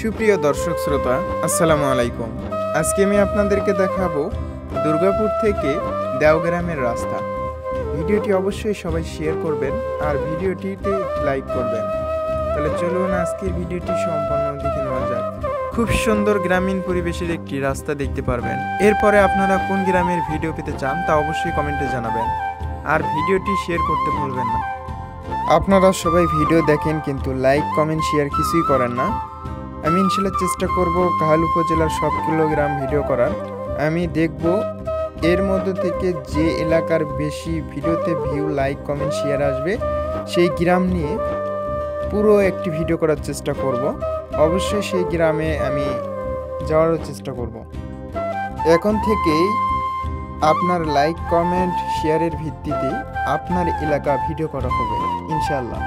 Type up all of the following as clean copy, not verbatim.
সুপ্রিয় দর্শক শ্রোতা, আসসালামু আলাইকুম। আজকে আমি আপনাদেরকে দেখাবো দুর্গাপুর থেকে দেওগ্রামের রাস্তা। ভিডিওটি অবশ্যই সবাই শেয়ার করবেন আর ভিডিওটিতে লাইক করবেন। তাহলে চলুন আজকের ভিডিওটি সম্পূর্ণ দেখে নেওয়া যাক। খুব সুন্দর গ্রামীণ পরিবেশের একটি রাস্তা দেখতে পারবেন। এরপরে আপনারা কোন গ্রামের ভিডিও পেতে চান তা অবশ্যই কমেন্টে জানাবেন আর ভিডিওটি শেয়ার করতে ভুলবেন না। আপনারা সবাই ভিডিও দেখেন কিন্তু লাইক কমেন্ট শেয়ার কিছুই করেন না। আমি ইনশাল্লাহ চেষ্টা করব কাহাল উপজেলার সবগুলো গ্রাম ভিডিও করার। আমি দেখব এর মধ্যে থেকে যে এলাকার বেশি ভিডিওতে ভিউ লাইক কমেন্ট শেয়ার আসবে সেই গ্রাম নিয়ে পুরো একটি ভিডিও করার চেষ্টা করব। অবশ্যই সেই গ্রামে আমি যাওয়ারও চেষ্টা করব। এখন থেকেই আপনার লাইক কমেন্ট শেয়ারের ভিত্তিতে আপনার এলাকা ভিডিও করা হবে ইনশাল্লাহ।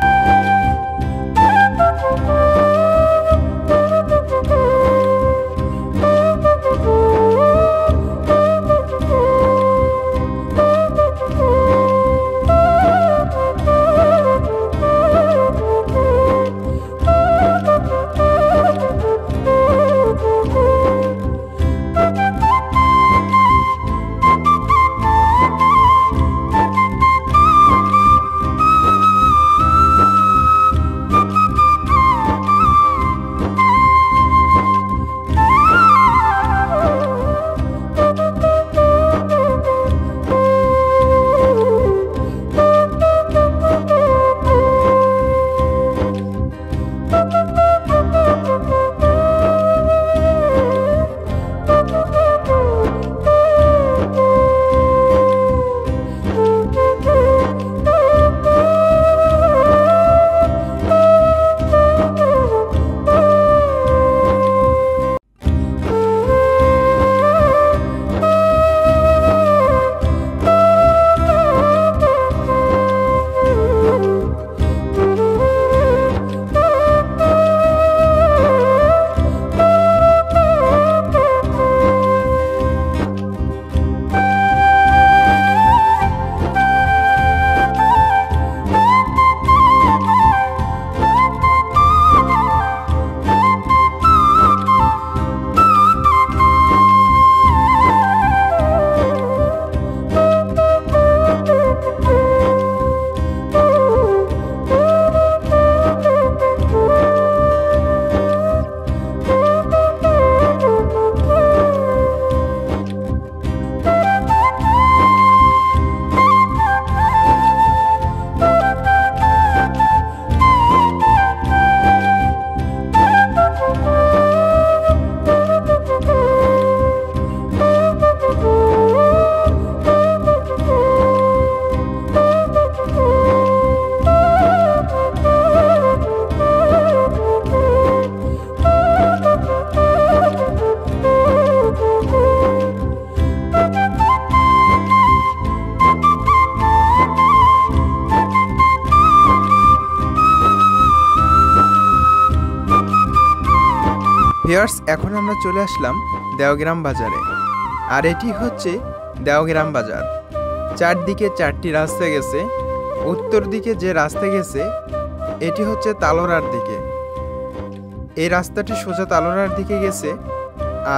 ভিউয়ার্স, এখন আমরা চলে আসলাম দেওগ্রাম বাজারে। আর এটি হচ্ছে দেওগ্রাম বাজার। চারদিকে চারটি রাস্তা গেছে। উত্তর দিকে যে রাস্তা গেছে এটি হচ্ছে তালোড়ার দিকে। এই রাস্তাটি সোজা তালোড়ার দিকে গেছে।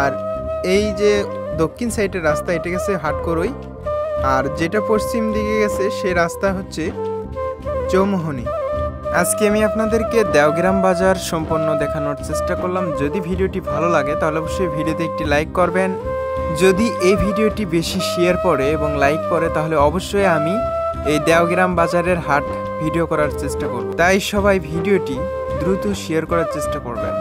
আর এই যে দক্ষিণ সাইডের রাস্তা এটা গেছে হাটকরই। আর যেটা পশ্চিম দিকে গেছে সেই রাস্তা হচ্ছে চৌমোহনী। আজকে আমি আপনাদেরকে দেওগ্রাম বাজার সম্পূর্ণ দেখানোর চেষ্টা করলাম। যদি ভিডিওটি ভালো লাগে তাহলে অবশ্যই ভিডিওতে একটি লাইক করবেন। যদি এই ভিডিওটি বেশি শেয়ার পড়ে এবং লাইক পড়ে তাহলে অবশ্যই আমি এই দেওগ্রাম বাজারের হাট ভিডিও করার চেষ্টা করব। তাই সবাই ভিডিওটি দ্রুত শেয়ার করার চেষ্টা করবেন।